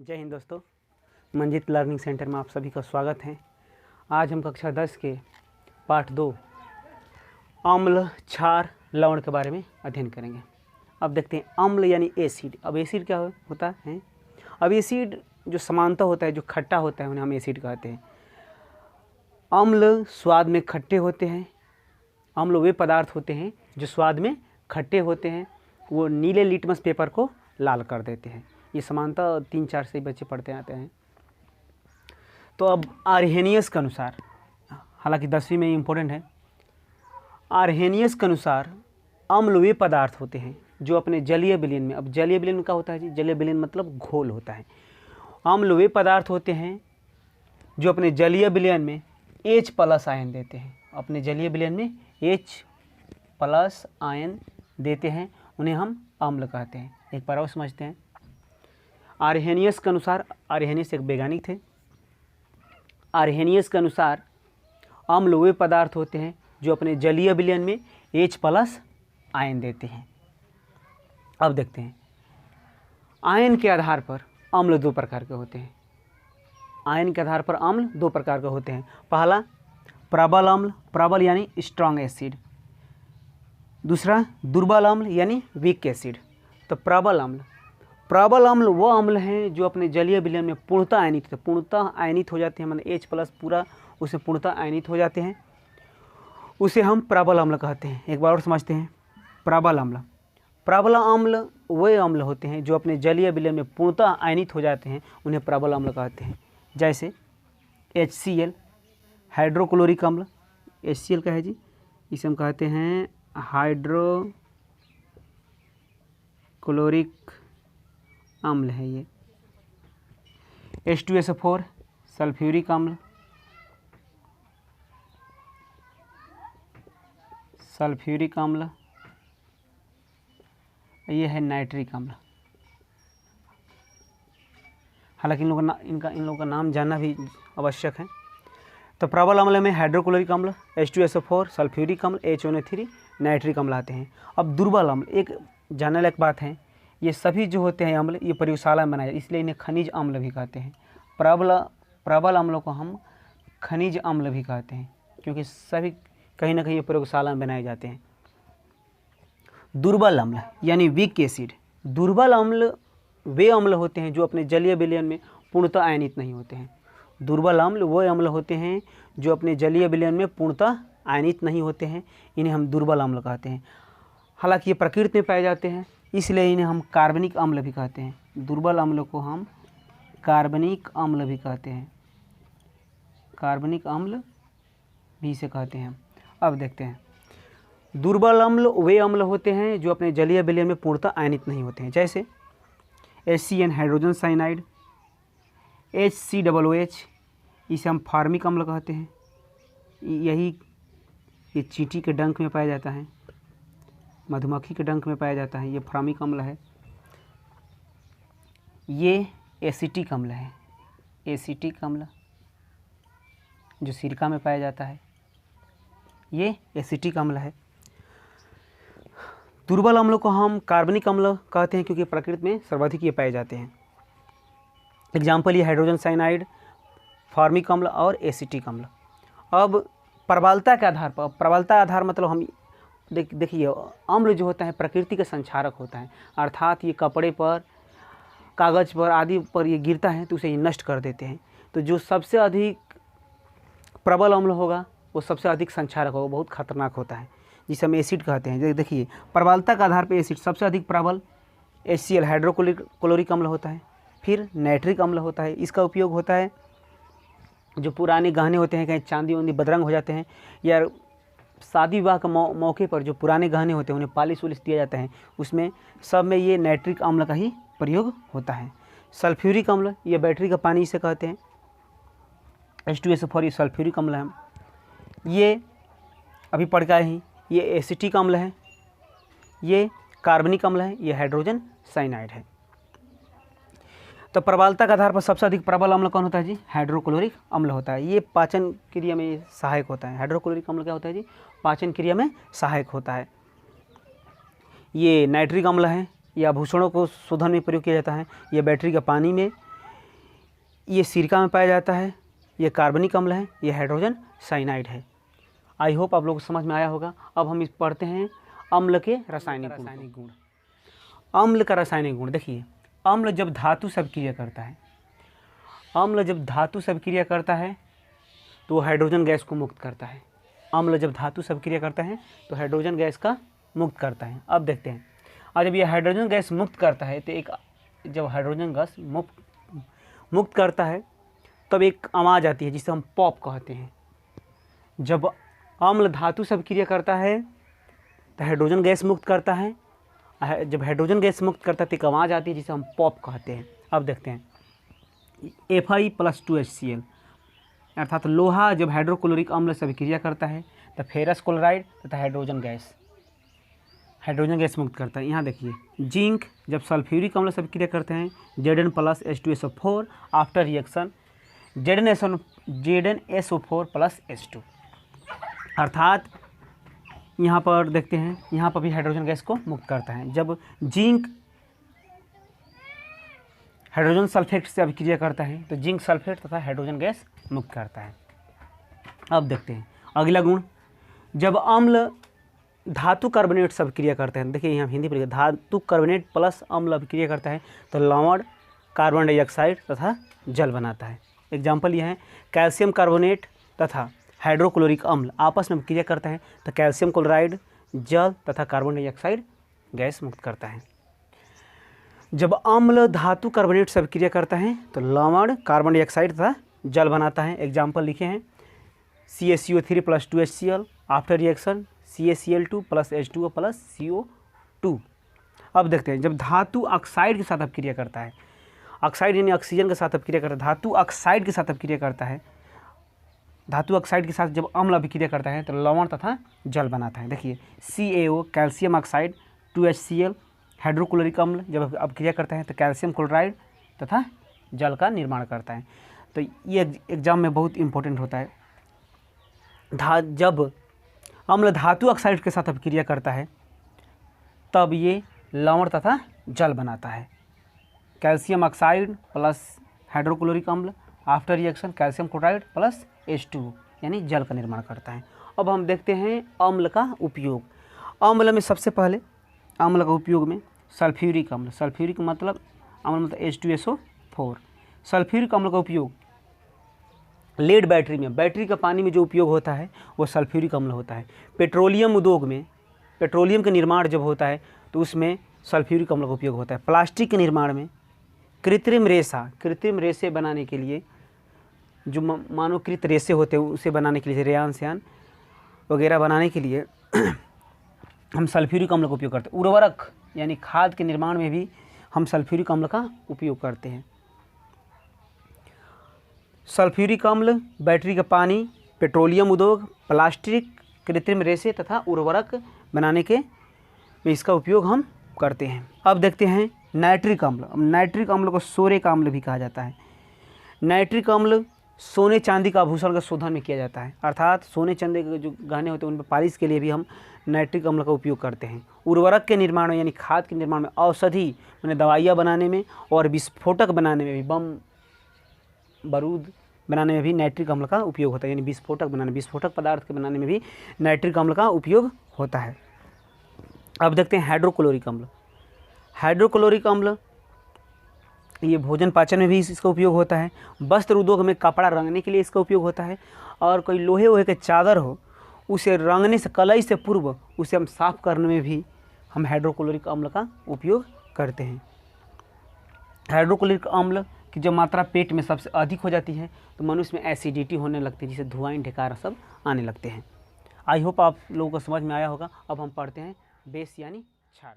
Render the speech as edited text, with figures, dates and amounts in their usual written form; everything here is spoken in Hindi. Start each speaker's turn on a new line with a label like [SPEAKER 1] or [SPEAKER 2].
[SPEAKER 1] जय हिंद दोस्तों, मंजित लर्निंग सेंटर में आप सभी का स्वागत है। आज हम कक्षा 10 के पाठ 2 अम्ल, क्षार, लवण के बारे में अध्ययन करेंगे। अब देखते हैं अम्ल यानी एसिड। अब एसिड क्या होता है? अब एसिड जो समानता होता है, जो खट्टा होता है, उन्हें हम एसिड कहते हैं। अम्ल स्वाद में खट्टे होते हैं। अम्ल वे पदार्थ होते हैं जो स्वाद में खट्टे होते हैं, वो नीले लिटमस पेपर को लाल कर देते हैं। ये समानता 3-4 से बच्चे पढ़ते आते हैं। तो अब आर्हेनियस के अनुसार, हालांकि 10वीं में इम्पोर्टेंट है, आर्हेनियस के अनुसार अम्ल वे पदार्थ होते हैं जो अपने जलीय विलयन में, अब जलीय विलयन क्या होता है जी? जलीय विलयन मतलब घोल होता है। अम्ल वे पदार्थ होते हैं जो अपने जलीय विलयन में H+ आयन देते हैं। अपने जलीय विलयन में H+ आयन देते हैं, उन्हें हम अम्ल कहते हैं। एक बार और समझते हैं। आर्हेनियस के अनुसार, आर्हेनियस एक वैज्ञानिक थे, आर्हेनियस के अनुसार अम्ल वे पदार्थ होते हैं जो अपने जलीय विलयन में H+ आयन देते हैं। अब देखते हैं, आयन के आधार पर अम्ल 2 प्रकार के होते हैं। आयन के आधार पर अम्ल 2 प्रकार के होते हैं। पहला प्रबल अम्ल, प्रबल यानी स्ट्रॉन्ग एसिड। दूसरा दुर्बल अम्ल यानी वीक एसिड। तो प्रबल अम्ल, प्रबल अम्ल वो अम्ल हैं जो अपने जलीय विलयन में पूर्णतः आयनित हो जाते हैं, माने H+ पूरा उसमें पूर्णतः आयनित हो जाते हैं, उसे हम प्रबल अम्ल कहते हैं। एक बार और समझते हैं। प्रबल अम्ल, प्रबल अम्ल वे अम्ल होते हैं जो अपने जलीय विलयन में पूर्णतः आयनित हो जाते हैं, उन्हें प्रबल अम्ल कहते हैं। जैसे HCl, हाइड्रोक्लोरिक अम्ल। HCl का है जी, इसे हम कहते हैं हाइड्रोक्लोरिक अम्ल है ये। H2SO4, सल्फ्यूरिक अम्ल। सल्फ्यूरिक अम्ल, ये है नाइट्रिक अम्ल। हालांकि इन लोगों का नाम जानना भी आवश्यक है। तो प्रबल अम्ल में हाइड्रोक्लोरिक अम्ल, H2SO4, सल्फ्यूरिक अम्ल, HNO3, नाइट्रिक अम्ल आते हैं। अब दुर्बल अम्ल, एक जानने लायक बात है, ये सभी जो होते हैं अम्ल, ये प्रयोगशाला में बनाए, इसलिए इन्हें खनिज अम्ल भी कहते हैं। प्रबल अम्लों को हम खनिज अम्ल भी कहते हैं, क्योंकि सभी कहीं ना कहीं प्रयोगशाला में बनाए जाते हैं। दुर्बल अम्ल यानी वीक एसिड। दुर्बल अम्ल वे अम्ल होते हैं जो अपने जलीय विलयन में पूर्णतः आयनित नहीं होते हैं। दुर्बल अम्ल वो अम्ल होते हैं जो अपने जलीय विलयन में पूर्णतः आयनित नहीं होते हैं, इन्हें हम दुर्बल अम्ल कहते हैं। हालांकि ये प्रकृति में पाए जाते हैं, इसलिए इन्हें हम कार्बनिक अम्ल भी कहते हैं। दुर्बल अम्ल को हम कार्बनिक अम्ल भी कहते हैं, कार्बनिक अम्ल भी इसे कहते हैं। अब देखते हैं, दुर्बल अम्ल वे अम्ल होते हैं जो अपने जलीय विलयन में पूर्णतः आयनित नहीं होते हैं। जैसे HCN, हाइड्रोजन साइनाइड। HCOOH, इसे हम फार्मिक अम्ल कहते हैं। ये चींटी के डंक में पाया जाता है, मधुमक्खी के डंक में पाया जाता है, ये फार्मिक अम्ल है। ये एसिटिक अम्ल है, एसिटिक अम्ल जो सिरका में पाया जाता है, ये एसिटिक अम्ल है। दुर्बल अम्लों को हम कार्बनिक अम्ल कहते हैं, क्योंकि प्रकृति में सर्वाधिक ये पाए जाते हैं। एग्जाम्पल ये हाइड्रोजन साइनाइड, फार्मिक अम्ल और एसिटिक अम्ल। अब प्रबलता के आधार पर, प्रबलता आधार मतलब हम देखिए, अम्ल जो होता है प्रकृति का संक्षारक होता है, अर्थात ये कपड़े पर, कागज़ पर आदि पर ये गिरता है तो उसे ये नष्ट कर देते हैं। तो जो सबसे अधिक प्रबल अम्ल होगा वो सबसे अधिक संक्षारक होगा, बहुत खतरनाक होता है, जिसे हम एसिड कहते हैं। देखिए, प्रबलता के आधार पर एसिड सबसे अधिक प्रबल HCl, हाइड्रोक्लोरिक अम्ल होता है। फिर नाइट्रिक अम्ल होता है, इसका उपयोग होता है जो पुराने गहने होते हैं, कहीं चांदी वांदी बदरंग हो जाते हैं, या शादी विवाह के मौके पर जो पुराने गहने होते हैं उन्हें पालिश वालिश दिया जाता है, उसमें सब में ये नाइट्रिक अम्ल का ही प्रयोग होता है। सल्फ्यूरिक अम्ल, ये बैटरी का पानी इसे कहते हैं। H2SO4, ये सल्फ्यूरिक अम्ल है। ये अभी पढ़ के आए हैं, ये एसिटिक अम्ल है, ये कार्बनिक अम्ल है, ये हाइड्रोजन साइनाइड है। तो प्रबलता के आधार पर सबसे अधिक प्रबल अम्ल कौन होता है जी? हाइड्रोक्लोरिक अम्ल होता है। ये पाचन क्रिया में सहायक होता है। हाइड्रोक्लोरिक अम्ल क्या होता है जी? पाचन क्रिया में सहायक होता है। ये नाइट्रिक अम्ल है, ये आभूषणों को शोधन में प्रयोग किया जाता है। ये बैटरी के पानी में ये सिरका में पाया जाता है, ये कार्बनिक अम्ल है, ये हाइड्रोजन साइनाइड है। आई होप आप लोगों को समझ में आया होगा। अब हम इस पढ़ते हैं अम्ल के रासायनिक गुण। अम्ल का रासायनिक गुण देखिए, अम्ल जब धातु से अभिक्रिया करता है, अम्ल जब धातु से अभिक्रिया करता है तो हाइड्रोजन गैस को मुक्त करता है। अम्ल जब धातु से अभिक्रिया करता है तो हाइड्रोजन गैस का मुक्त करता है। अब देखते हैं, और जब ये हाइड्रोजन गैस मुक्त करता है तो जब हाइड्रोजन गैस मुक्त करता है तब एक आवाज़ आती है जिसे हम पॉप कहते हैं। जब अम्ल धातु से अभिक्रिया करता है तो हाइड्रोजन गैस मुक्त करता है, जब हाइड्रोजन गैस मुक्त करता है तो एक आवाज़ आती है जिसे हम पॉप कहते हैं। अब देखते हैं, Fi+2HCl अर्थात लोहा जब हाइड्रोक्लोरिक अम्ल से अभिक्रिया करता है तो फेरस क्लोराइड तथा हाइड्रोजन गैस मुक्त करता है। यहाँ देखिए, जिंक जब सल्फ्यूरिक अम्ल से अभिक्रिया करते हैं Zn+H2SO4 आफ्टर रिएक्शन ZnSO4+H2, अर्थात यहाँ पर देखते हैं, यहाँ पर भी हाइड्रोजन गैस को मुक्त करता है। जब जिंक हाइड्रोजन सल्फेट से अभिक्रिया करता है तो जिंक सल्फेट तथा हाइड्रोजन गैस मुक्त करता है। अब देखते हैं अगला गुण, जब अम्ल धातु कार्बोनेट से अभिक्रिया करते हैं, देखिए यहाँ हिंदी पढ़िए, धातु कार्बोनेट प्लस अम्ल अभिक्रिया करता है तो लवण, कार्बन डाइऑक्साइड तथा जल बनाता है। एग्जाम्पल यह है, कैल्शियम कार्बोनेट तथा हाइड्रोक्लोरिक अम्ल आपस में अभिक्रिया करता है तो कैल्शियम क्लोराइड जल तथा कार्बन डाइऑक्साइड गैस मुक्त करता है। जब अम्ल धातु कार्बोनेट से अभिक्रिया करता है तो लवण, कार्बन डाइऑक्साइड तथा जल बनाता है। एग्जाम्पल लिखे हैं, CaCO3+2HCl आफ्टर रिएक्शन CaCl2+H2O+CO2। अब देखते हैं, जब धातु ऑक्साइड के साथ अभिक्रिया करता है, ऑक्साइड यानी ऑक्सीजन के साथ अभिक्रिया करता है, धातु ऑक्साइड के साथ अभिक्रिया करता है, धातु ऑक्साइड के साथ जब अम्ल अभिक्रिया करता है तो लवण तथा जल बनाता है। देखिए, CaO calcium oxide 2HCl hydrochloric अम्ल जब अभिक्रिया करता है तो कैल्शियम क्लोराइड तथा जल का निर्माण करता है। तो ये एग्जाम में बहुत इंपॉर्टेंट होता है। जब अम्ल धातु ऑक्साइड के साथ अभिक्रिया करता है तब ये लवण तथा जल बनाता है। कैल्शियम ऑक्साइड प्लस हाइड्रोक्लोरिक अम्ल after reaction calcium chloride plus H2O यानी जल का निर्माण करता है। अब हम देखते हैं अम्ल का उपयोग। अम्ल में सबसे पहले अम्ल का उपयोग में सल्फ्यूरिक अम्ल, सल्फ्यूरिक मतलब अम्ल मतलब H2SO4। सल्फ्यूरिक अम्ल का उपयोग लेड बैटरी में, बैटरी का पानी में जो उपयोग होता है वो सल्फ्यूरिक अम्ल होता है। पेट्रोलियम उद्योग में, पेट्रोलियम का निर्माण जब होता है तो उसमें सल्फ्यूरिक अम्ल का उपयोग होता है। प्लास्टिक के निर्माण में, कृत्रिम रेसे बनाने के लिए, जो मानवकृत रेसे होते हैं उसे बनाने के लिए, रेयान सियान वगैरह बनाने के लिए हम सल्फ्यूरिक अम्ल का उपयोग करते हैं। उर्वरक यानी खाद के निर्माण में भी हम सल्फ्यूरिक अम्ल का उपयोग करते हैं। सल्फ्यूरिक अम्ल बैटरी का पानी, पेट्रोलियम उद्योग, प्लास्टिक, कृत्रिम रेसे तथा उर्वरक बनाने के में इसका उपयोग हम करते हैं। अब देखते हैं नाइट्रिक अम्ल। नाइट्रिक अम्ल को सोरे का अम्ल भी कहा जाता है। नाइट्रिक अम्ल सोने चांदी का आभूषण का शोधन में किया जाता है, अर्थात सोने चांदी के जो गहने होते हैं उन पर पालिश के लिए भी हम नाइट्रिक अम्ल का उपयोग करते हैं। उर्वरक के निर्माण में यानी खाद के निर्माण में, औषधि यानी दवाइयाँ बनाने में और विस्फोटक बनाने में भी, बम बारूद बनाने में भी नाइट्रिक अम्ल का उपयोग होता है, यानी विस्फोटक बनाने, विस्फोटक पदार्थ के बनाने में भी नाइट्रिक अम्ल का उपयोग होता है। अब देखते हैं हाइड्रोक्लोरिक अम्ल। हाइड्रोक्लोरिक अम्ल ये भोजन पाचन में भी इसका उपयोग होता है। वस्त्र उद्योग में कपड़ा रंगने के लिए इसका उपयोग होता है, और कोई लोहे वोहे के चादर हो उसे रंगने से, कलई से पूर्व उसे हम साफ़ करने में भी हम हाइड्रोक्लोरिक अम्ल का उपयोग करते हैं। हाइड्रोक्लोरिक अम्ल की जब मात्रा पेट में सबसे अधिक हो जाती है तो मनुष्य में एसिडिटी होने लगती है, जिससे धुआं ढेकार सब आने लगते हैं। आई होप आप लोगों को समझ में आया होगा। अब हम पढ़ते हैं बेस यानी क्षार।